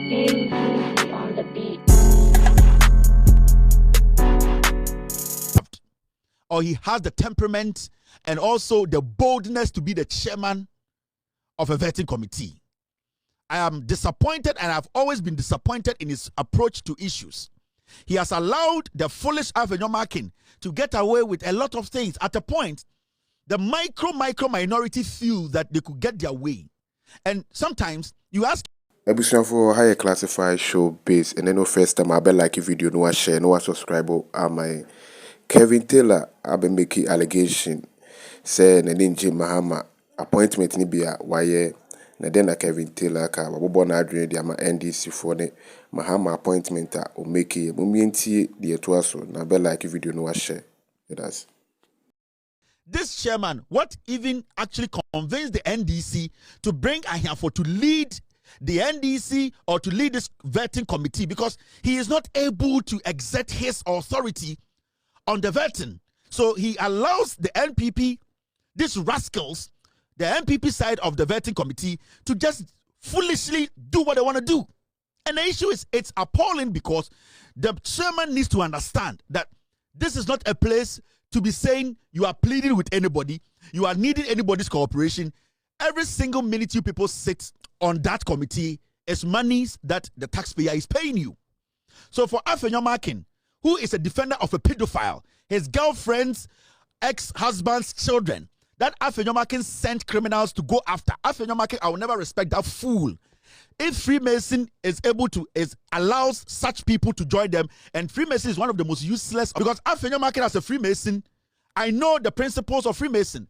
NDC on the beat. Or he has the temperament and also the boldness to be the chairman of a vetting committee. I am disappointed, and I've always been disappointed in his approach to issues. He has allowed the foolish Afenyomakin to get away with a lot of things. At a point, the micro minority feel that they could get their way. And sometimes you ask for higher classified show base, and then no first time I like a video, no share, no subscribe my Kevin Taylor abe make allegation say na ninja Mahama appointment ni bia waye na den na Kevin Taylor ka bobo na adwene dia ma NDC for ne Mahama appointment a o make mumientie de to aso na be like video no share it has. This chairman, what even actually convinced the NDC to bring Ahiafo to lead the NDC or to lead this vetting committee, because he is not able to exert his authority on the vetting. So he allows the NPP, these rascals, the NPP side of the vetting committee, to just foolishly do what they want to do. And the issue is, it's appalling because the chairman needs to understand that this is not a place to be saying you are pleading with anybody, you are needing anybody's cooperation. Every single minute you people sit on that committee is monies that the taxpayer is paying you. So for Afenyomakin, who is a defender of a pedophile, his girlfriend's ex-husband's children, that Afenyomakin sent criminals to go after. Afenyomakin, I will never respect that fool. If Freemason is able to, allows such people to join them, and Freemason is one of the most useless, because Afenyomakin as a Freemason, I know the principles of Freemason.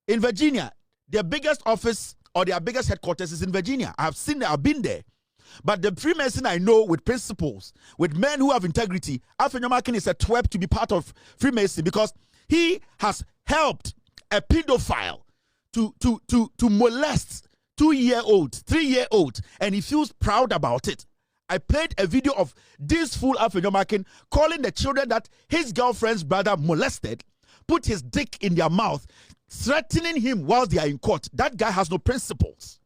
In Virginia, their biggest office or their biggest headquarters is in Virginia. I have seen it, I've been there. But the Freemason I know with principles, with men who have integrity, Afenyomakin is a twerp to be part of Freemason, because he has helped a pedophile to molest 2-year-olds, 3-year-olds, and he feels proud about it. I played a video of this fool Afenyomakin calling the children that his girlfriend's brother molested, put his dick in their mouth, threatening him while they are in court. That guy has no principles.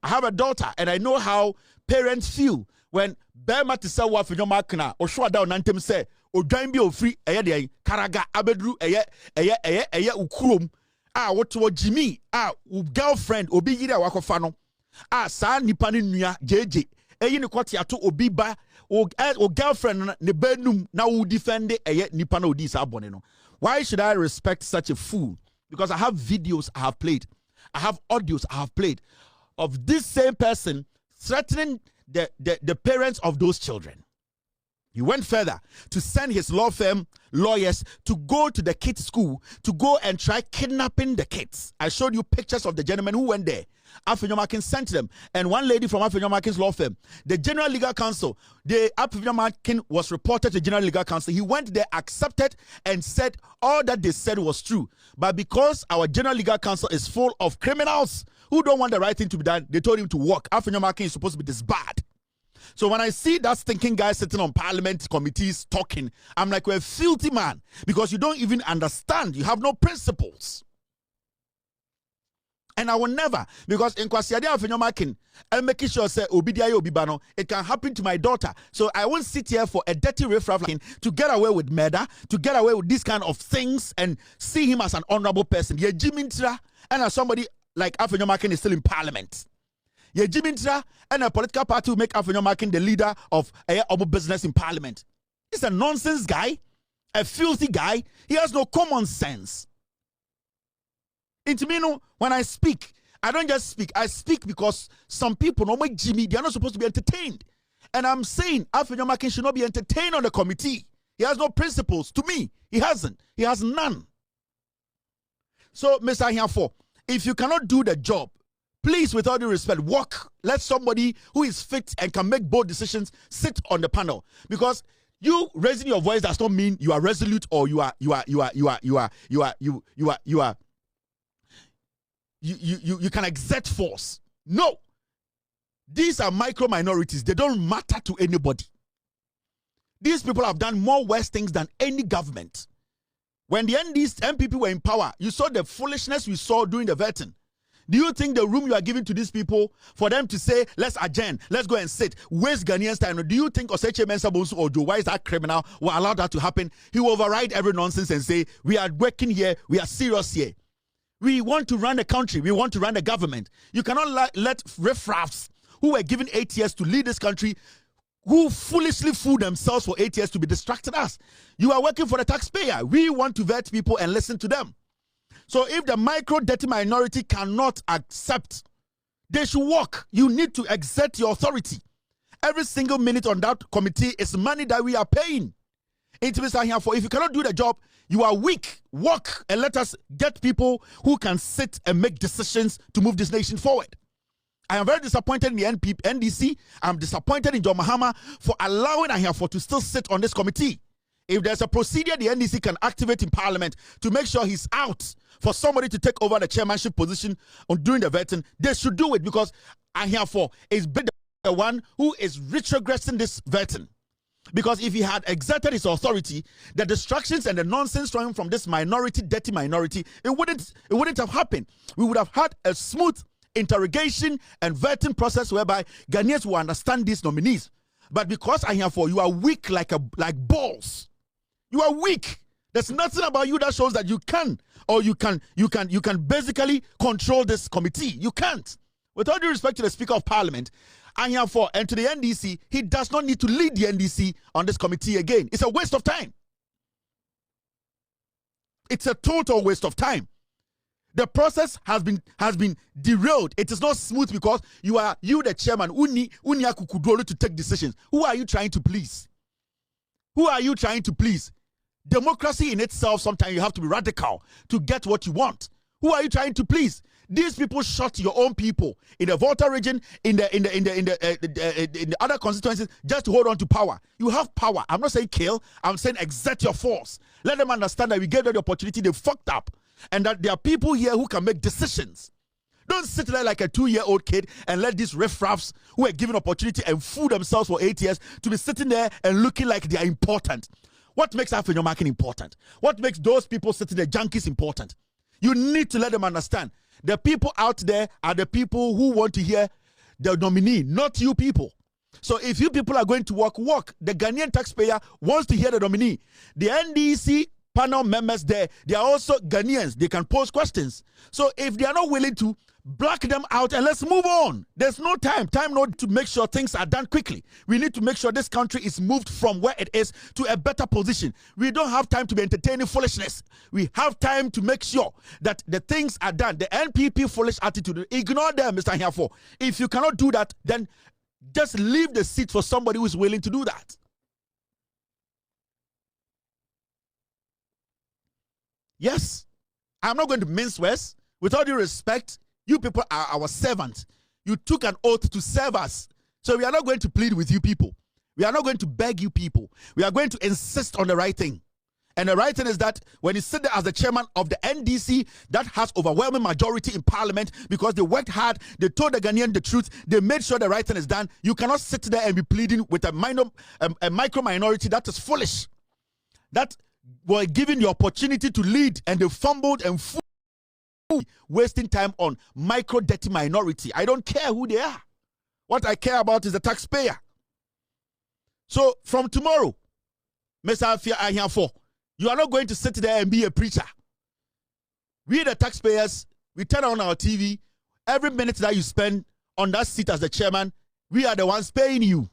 I have a daughter, and I know how parents feel when Bema to say what Afenyomakin or show down nantem say o dwan bi o free eye karaga abedru eye ukurom what Jimmy girlfriend obi yire wakofa no saa nipa ne nua jeje eyi ne kwate ato obi ba o girlfriend ne benum na wo defend eye nipa na odi sa bone no. Why should I respect such a fool? Because I have videos I have played, I have audios I have played of this same person threatening the parents of those children. He went further to send his law firm lawyers to go to the kids' school to go and try kidnapping the kids. I showed you pictures of the gentleman who went there. Afenyomakin sent them. And one lady from Afenyomakin's law firm, the General Legal Counsel, the Afenyomakin was reported to General Legal Counsel. He went there, accepted, and said all that they said was true. But because our General Legal Counsel is full of criminals who don't want the right thing to be done, they told him to walk. Afenyomakin is supposed to be disbarred. So when I see that stinking guy sitting on parliament committees talking, I'm like, we're a filthy man, because you don't even understand. You have no principles. And I will never, because in Kwasiade Afenyomakin, I'm making sure say Obidiaye Obibano, it can happen to my daughter. So I won't sit here for a dirty riffraff to get away with murder, to get away with these kind of things and see him as an honorable person. Yeah, Jimintra, and as somebody like Afenyomakin is still in parliament. Yeah, Jimintra and a political party will make Afenyomakin the leader of a business in parliament. He's a nonsense guy, a filthy guy. He has no common sense. Intimino, when I speak, I don't just speak. I speak because some people, no make Jimmy, they are not supposed to be entertained. And I'm saying Afenyomakin should not be entertained on the committee. He has no principles. To me, he hasn't. He has none. So, Mr. Ahiafo, if you cannot do the job, please, with all due respect, walk. Let somebody who is fit and can make bold decisions sit on the panel. Because you raising your voice does not mean you are resolute or you can exert force. No. These are micro minorities. They don't matter to anybody. These people have done more worse things than any government. When the NDC, MPP were in power, you saw the foolishness we saw during the vetting. Do you think the room you are giving to these people for them to say, let's adjourn, let's go and sit, waste Ghanaians time? Do you think Oseche Mensah Bonsu or Joe, why is that criminal, will allow that to happen? He will override every nonsense and say, we are working here, we are serious here. We want to run the country, we want to run the government. You cannot let riffraffs who were given 8 years to lead this country, who foolishly fooled themselves for 8 years, to be distracted us. You are working for the taxpayer. We want to vet people and listen to them. So if the micro dirty minority cannot accept, they should walk. You need to exert your authority. Every single minute on that committee is money that we are paying. If you cannot do the job, you are weak. Walk and let us get people who can sit and make decisions to move this nation forward. I am very disappointed in the NDC. I'm disappointed in John Mahama for allowing Ahiafo to still sit on this committee. If there's a procedure the NDC can activate in Parliament to make sure he's out for somebody to take over the chairmanship position on doing the vetting, they should do it, because Ahiafo is the one who is retrogressing this vetting. Because if he had exerted his authority, the distractions and the nonsense coming from this minority, dirty minority, it wouldn't have happened. We would have had a smooth interrogation and vetting process whereby Ghanaians will understand these nominees. But because Ahiafo, you are weak like balls. You are weak. There's nothing about you that shows that you can basically control this committee. You can't. With all due respect to the Speaker of Parliament, Ahiafo, and to the NDC, he does not need to lead the NDC on this committee again. It's a waste of time. It's a total waste of time. The process has been derailed. It is not smooth because you the chairman, to take decisions. Who are you trying to please? Who are you trying to please? Democracy in itself, sometimes you have to be radical to get what you want. Who are you trying to please? These people shot your own people in the Volta region, in the other constituencies, just to hold on to power. You have power. I'm not saying kill. I'm saying exert your force. Let them understand that we gave them the opportunity. They fucked up, and that there are people here who can make decisions. Don't sit there like a 2-year-old kid and let these riffraffs who are given opportunity and fool themselves for 8 years to be sitting there and looking like they are important. What makes Afenyomakin important? What makes those people sitting there junkies important? You need to let them understand. The people out there are the people who want to hear the nominee, not you people. So if you people are going to walk. The Ghanaian taxpayer wants to hear the nominee. The NDC panel members there, they are also Ghanaians. They can pose questions. So if they are not willing to, block them out and let's move on. There's no time. Time not to make sure things are done quickly. We need to make sure this country is moved from where it is to a better position. We don't have time to be entertaining foolishness. We have time to make sure that the things are done. The NPP foolish attitude, ignore them, Mr. Ahiafo. If you cannot do that, then just leave the seat for somebody who is willing to do that. Yes, I'm not going to mince words. With all due respect, you people are our servants. You took an oath to serve us. So we are not going to plead with you people. We are not going to beg you people. We are going to insist on the right thing. And the right thing is that when you sit there as the chairman of the NDC, that has overwhelming majority in Parliament because they worked hard, they told the Ghanaian the truth, they made sure the right thing is done. You cannot sit there and be pleading with a micro minority. That is foolish. That were given the opportunity to lead and they fumbled and wasting time on micro dirty minority. I don't care who they are. What I care about is the taxpayer. So from tomorrow, Mr. Ahiafo, you are not going to sit there and be a preacher. We the taxpayers, we turn on our TV. Every minute that you spend on that seat as the chairman, we are the ones paying you.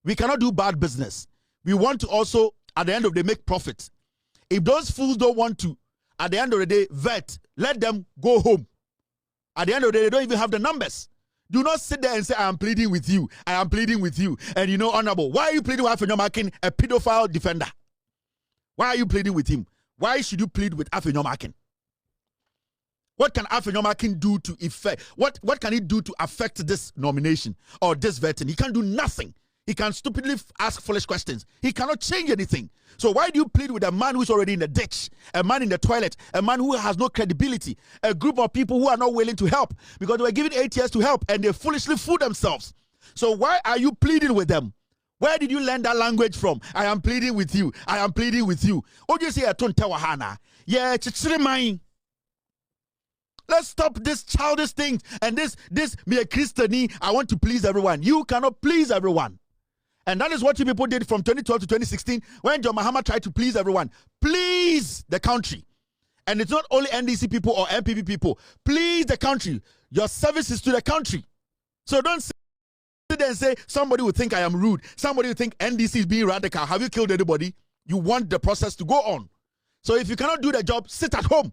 We cannot do bad business. We want to also, at the end of the day, make profit. If those fools don't want to, at the end of the day, vet, let them go home. At the end of the day, they don't even have the numbers. Do not sit there and say, I am pleading with you. I am pleading with you. And you know, honorable, why are you pleading with Afenyomakin, a pedophile defender? Why are you pleading with him? Why should you plead with Afenyomakin? What can Afenyomakin do to effect? What can he do to affect this nomination or this vetting? He can't do nothing. He can stupidly ask foolish questions. He cannot change anything. So why do you plead with a man who's already in the ditch, a man in the toilet, a man who has no credibility, a group of people who are not willing to help because they were given 8 years to help and they foolishly fooled themselves? So why are you pleading with them? Where did you learn that language from? I am pleading with you. I am pleading with you. What do you say? Yeah, chichiri mine. Let's stop this childish thing and this me a Christian, I want to please everyone. You cannot please everyone. And that is what you people did from 2012 to 2016 when John Mahama tried to please everyone. Please the country. And it's not only NDC people or MPP people. Please the country. Your service is to the country. So don't sit there and say, somebody will think I am rude. Somebody will think NDC is being radical. Have you killed anybody? You want the process to go on. So if you cannot do the job, sit at home.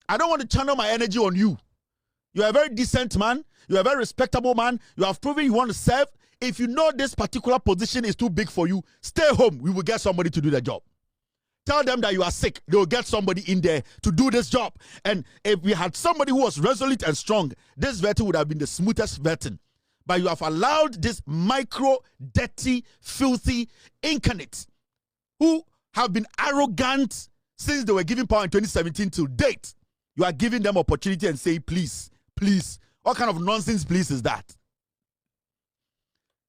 I don't want to channel my energy on you. You are a very decent man. You are a very respectable man. You have proven you want to serve. If you know this particular position is too big for you, stay home. We will get somebody to do the job. Tell them that you are sick. They will get somebody in there to do this job. And if we had somebody who was resolute and strong, this vetting would have been the smoothest vetting. But you have allowed this micro, dirty, filthy incarnate who have been arrogant since they were given power in 2017 till date. You are giving them opportunity and say, please, please. What kind of nonsense please is that?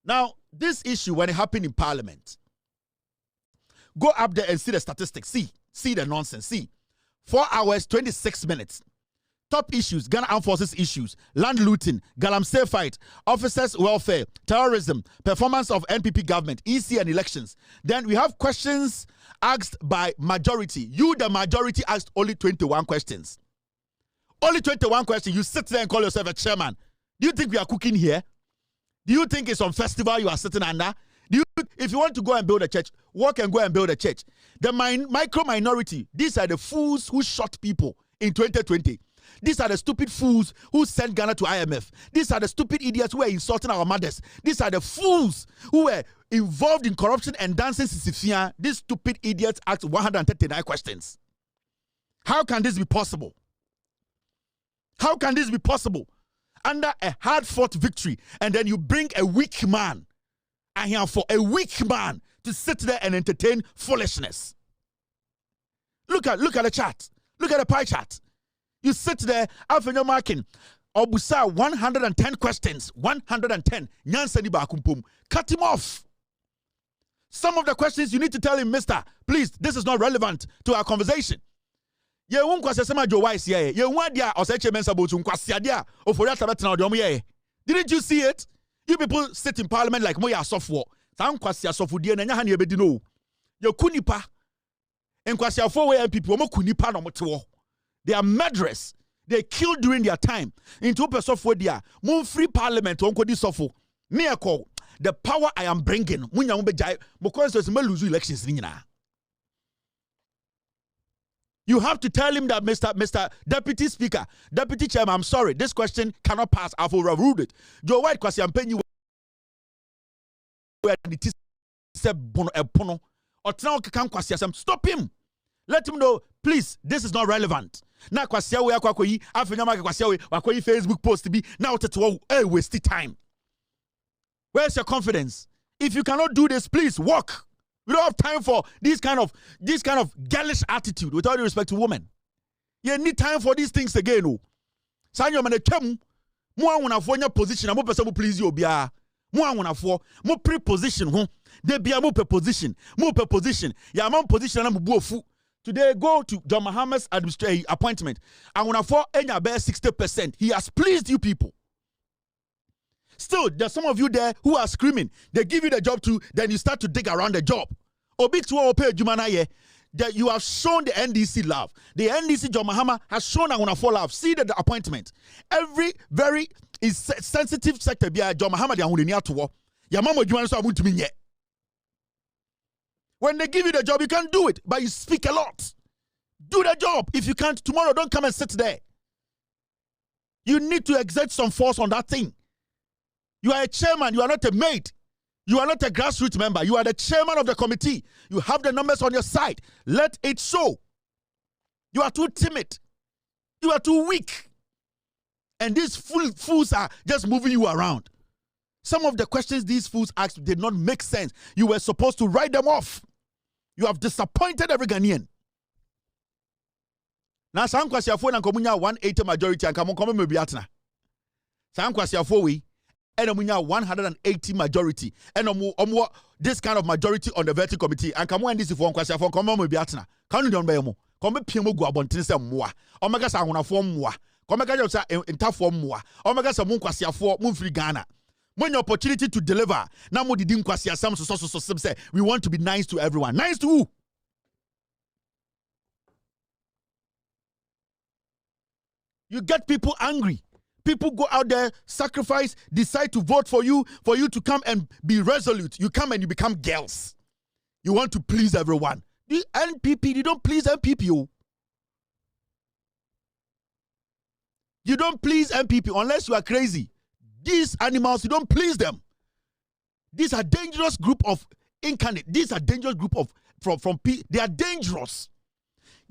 Now, this issue, when it happened in Parliament, go up there and see the statistics. See the nonsense. See. 4 hours, 26 minutes. Top issues, Ghana Armed Forces issues, land looting, Galamsey fight, officers' welfare, terrorism, performance of NPP government, EC and elections. Then we have questions asked by majority. You, the majority, asked only 21 questions. Only 21 questions. You sit there and call yourself a chairman. Do you think we are cooking here? Do you think it's on festival you are sitting under? If you want to go and build a church, walk and go and build a church. The micro minority, these are the fools who shot people in 2020. These are the stupid fools who sent Ghana to IMF. These are the stupid idiots who are insulting our mothers. These are the fools who were involved in corruption and dancing Sisifia. These stupid idiots asked 139 questions. How can this be possible? How can this be possible? Under a hard-fought victory, and then you bring a weak man, and here for a weak man to sit there and entertain foolishness. Look at the chart. Look at the pie chart. You sit there, after your marking, Obusa 110 questions, 110. Nyansani bakumpum. Cut him off. Some of the questions you need to tell him, Mister, please, this is not relevant to our conversation. Ye won kwase sema jo wise ye. Ye won dia oseche mensa botu kwase dia ofori atabetena ode omo ye. Didn't you see it? You people sit in parliament like mo ya software. San kwase asofodie na nya ha na ye bedi no. Ye kunipa. Enkwase afo we MPP omo kunipa no motewo. They are murderers. They killed during their time. Into person for dia. Mo free parliament onko di sofo. Me ekọ. The power I am bringing. Munya mo bejai. Mo constituency me lose elections ni nyina. You have to tell him that, Mr. Deputy Speaker, Deputy Chairman, I'm sorry, this question cannot pass. I've overruled it. Joe White, because I'm paying you. Stop him. Let him know, please, this is not relevant. Now, Facebook post to be now waste time. Where's your confidence? If you cannot do this, please walk. We don't have time for this kind of girlish attitude, with all due respect to women. You need time for these things again. Oh. Sanyo mane chem, mo anwona fo nya position, mo pese mo please you bia. Mo anwona fo, mo pre-position ho. De bia mo pre-position. Ya mo position na mo bu ofu. Today go to John Mahama's appointment. Anwona fo enya be 60%. He has pleased you people. Still, there's some of you there who are screaming. They give you the job too, then you start to dig around the job. That you have shown the NDC love. The NDC, John Mahama, has shown for love. See the appointment. Every very sensitive sector, John Mahama, when they give you the job, you can't do it, but you speak a lot. Do the job. If you can't, tomorrow, don't come and sit there. You need to exert some force on that thing. You are a chairman. You are not a mate. You are not a grassroots member. You are the chairman of the committee. You have the numbers on your side. Let it show. You are too timid. You are too weak. And these fools are just moving you around. Some of the questions these fools asked did not make sense. You were supposed to write them off. You have disappointed every Ghanaian. Now, some questions are 180 majority and come on, maybe atna. Some questions are we. And 180 majority. And this kind of majority on the vetting committee. And come on, this is for NDC come on, maybe atna. Can you don't buy more? Come piemo go abonten se mmoa. Omega sa ahonafo mmoa. Omega sa entafo mmoa. Omega sa munkwasiafo munfiri Ghana. When your opportunity to deliver, now mo didn't kwasiasam so say we want to be nice to everyone. Nice to who? You get people angry. People go out there, sacrifice, decide to vote for you to come and be resolute. You come and you become girls. You want to please everyone. The NPP, you don't please NPP. You don't please NPP unless you are crazy. These animals, you don't please them. These are dangerous group of incarnate. These are dangerous group of from they are dangerous.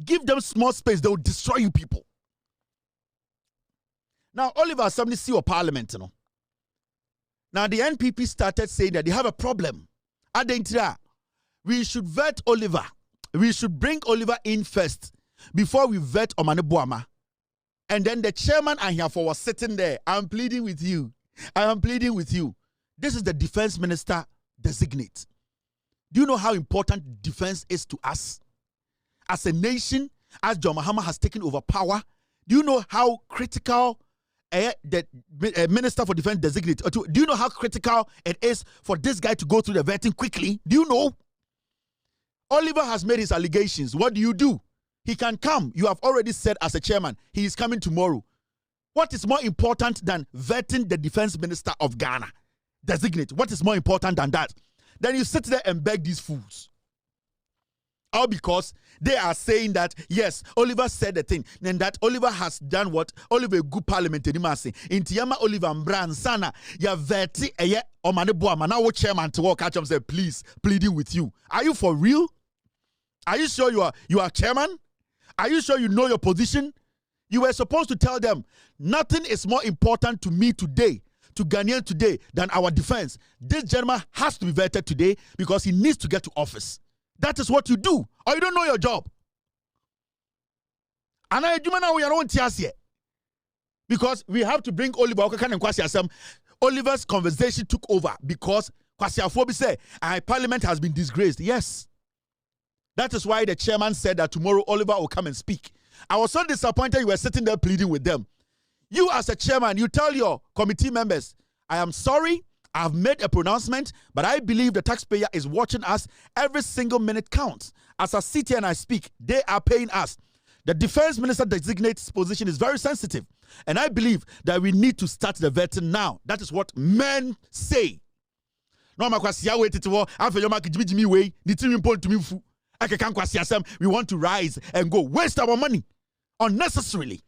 Give them small space, they will destroy you people. Now, Oliver Assembly see your parliament, you know. Now, the NPP started saying that they have a problem. We should vet Oliver. We should bring Oliver in first before we vet Omane Boama. And then the chairman and Ahiafo was sitting there. I'm pleading with you. I am pleading with you. This is the defense minister designate. Do you know how important defense is to us? As a nation, as John Mahama has taken over power, do you know how critical the Minister for Defense designate? Do you know how critical it is for this guy to go through the vetting quickly? Do you know? Oliver has made his allegations. What do? He can come. You have already said as a chairman, he is coming tomorrow. What is more important than vetting the defense minister of Ghana? Designate. What is more important than that? Then you sit there and beg these fools. All because they are saying that, yes, Oliver said the thing. And that Oliver has done what? Oliver good parliament in Intiyama Oliver Mbran Sana. Ya veti eye omane boama. Now what chairman to walk at him say, please, pleading with you. Are you for real? Are you sure you are chairman? Are you sure you know your position? You were supposed to tell them, nothing is more important to me today, to Ghanaian today, than our defense. This gentleman has to be vetted today because he needs to get to office. That is what you do, or you don't know your job. And I do now we are on here because we have to bring Oliver Okakan and Kwasi Asam. Oliver's conversation took over because Kwasi Afobi said, Parliament has been disgraced. Yes. That is why the chairman said that tomorrow Oliver will come and speak. I was so disappointed you were sitting there pleading with them. You as a chairman, you tell your committee members, I am sorry, I've made a pronouncement, but I believe the taxpayer is watching us. Every single minute counts. As I sit here and I speak, they are paying us. The defense minister designate's position is very sensitive. And I believe that we need to start the vetting now. That is what men say. No, we want to rise and go waste our money unnecessarily.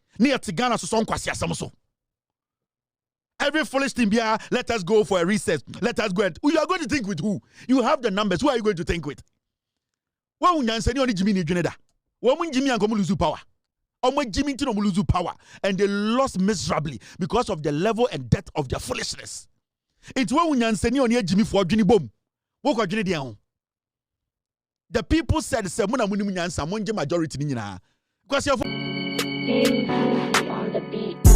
Every foolish thing, let us go for a recess. Let us go and you are going to think with who? You have the numbers. Who are you going to think with? When Jimmy lose power. Jimmy lose power. And they lost miserably because of the level and depth of their foolishness. It's when Jimmy for Jimmy Boom. The people said majority. Because you're on the beat.